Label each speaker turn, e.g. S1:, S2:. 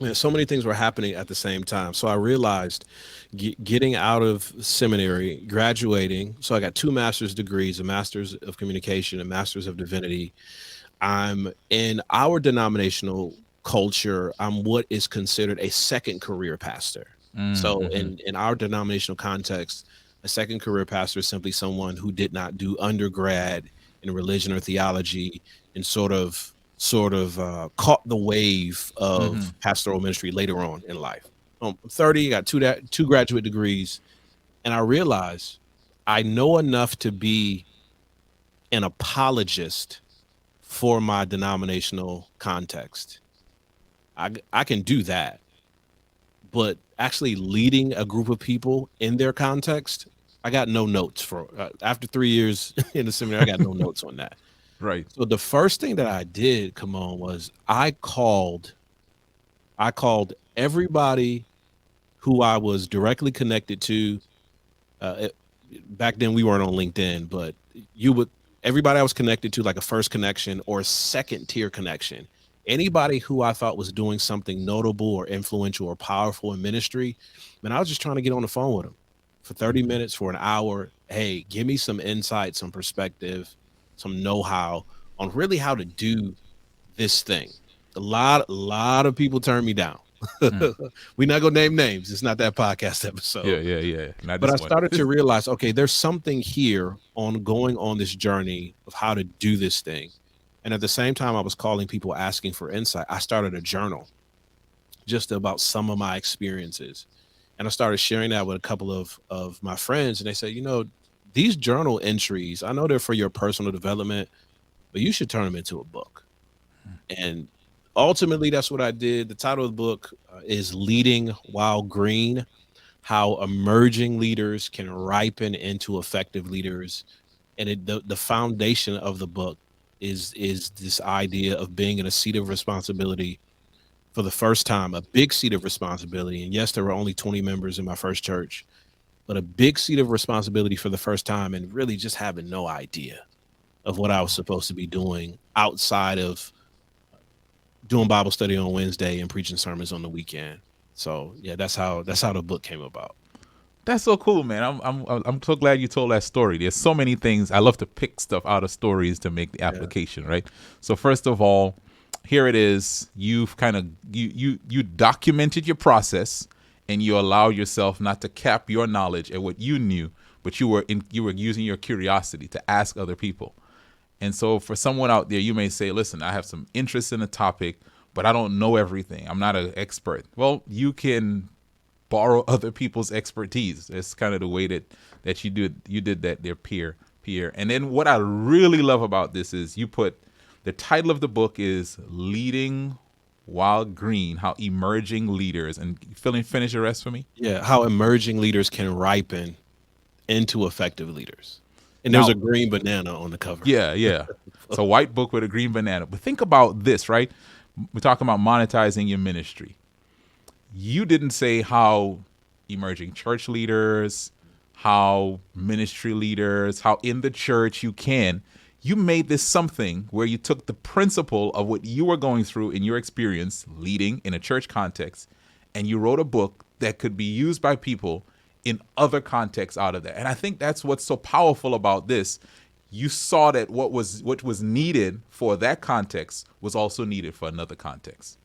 S1: Yeah, so many things were happening at the same time. So I realized getting out of seminary, graduating. So I got two master's degrees, a master's of communication, a master's of divinity. I'm in our denominational culture, I'm what is considered a second career pastor. So
S2: Mm-hmm.
S1: in our denominational context, a second career pastor is simply someone who did not do undergrad in religion or theology and sort of caught the wave
S2: Mm-hmm.
S1: of pastoral ministry later on in life. I'm 30, got two graduate degrees, and I realized I know enough to be an apologist for my denominational context. I can do that, but actually leading a group of people in their context, I got no notes for after 3 years in the seminary. I got no notes on that.
S2: Right.
S1: So the first thing that I did, come on, was I called everybody who I was directly connected to. Uh, it, Back then we weren't on LinkedIn, but you would everybody I was connected to, like a first connection or a second tier connection. Anybody who I thought was doing something notable or influential or powerful in ministry, man, I was just trying to get on the phone with them for 30 minutes, for an hour. Hey, give me some insight, some perspective, some know-how on really how to do this thing. A lot of people turn me down.
S2: Mm.
S1: We're not gonna name names. It's not that podcast
S2: Yeah,
S1: episode.
S2: yeah, yeah. Not
S1: But
S2: this
S1: I
S2: one.
S1: started to realize, okay, there's something here on going on this journey of how to do this thing. And at the same time, I was calling people asking for insight. I started a journal just about some of my experiences. And I started sharing that with a couple of my friends. And they said, these journal entries, I know they're for your personal development, but you should turn them into a book. And ultimately, that's what I did. The title of the book is Leading While Green: How Emerging Leaders Can Ripen into Effective Leaders. And the foundation of the book is this idea of being in a seat of responsibility for the first time, a big seat of responsibility. And yes, there were only 20 members in my first church, but a big seat of responsibility for the first time, and really just having no idea of what I was supposed to be doing outside of doing Bible study on Wednesday and preaching sermons on the weekend. So yeah, that's how the book came about.
S2: That's so cool, man. I'm so glad you told that story. There's so many things. I love to pick stuff out of stories to make the
S1: Yeah.
S2: application, right? So first of all, here it is. You've kind of you documented your process, and you allow yourself not to cap your knowledge at what you knew, but you were using your curiosity to ask other people. And so for someone out there, you may say, listen, I have some interest in a topic, but I don't know everything. I'm not an expert. Well, you can borrow other people's expertise. That's kind of the way that you did that there, peer. And then what I really love about this is you put the title of the book is Leading While Green: How Emerging Leaders, and finish the rest for me.
S1: Yeah, how emerging leaders can ripen into effective leaders. And there's a
S2: Now,
S1: green banana on the cover.
S2: yeah, yeah. It's a white book with a green banana. But think about this, right? We're talking about monetizing your ministry. You didn't say how emerging church leaders, how ministry leaders, how in the church you can. You made this something where you took the principle of what you were going through in your experience leading in a church context, and you wrote a book that could be used by people in other contexts out of that. And I think that's what's so powerful about this. You saw that what was needed for that context was also needed for another context.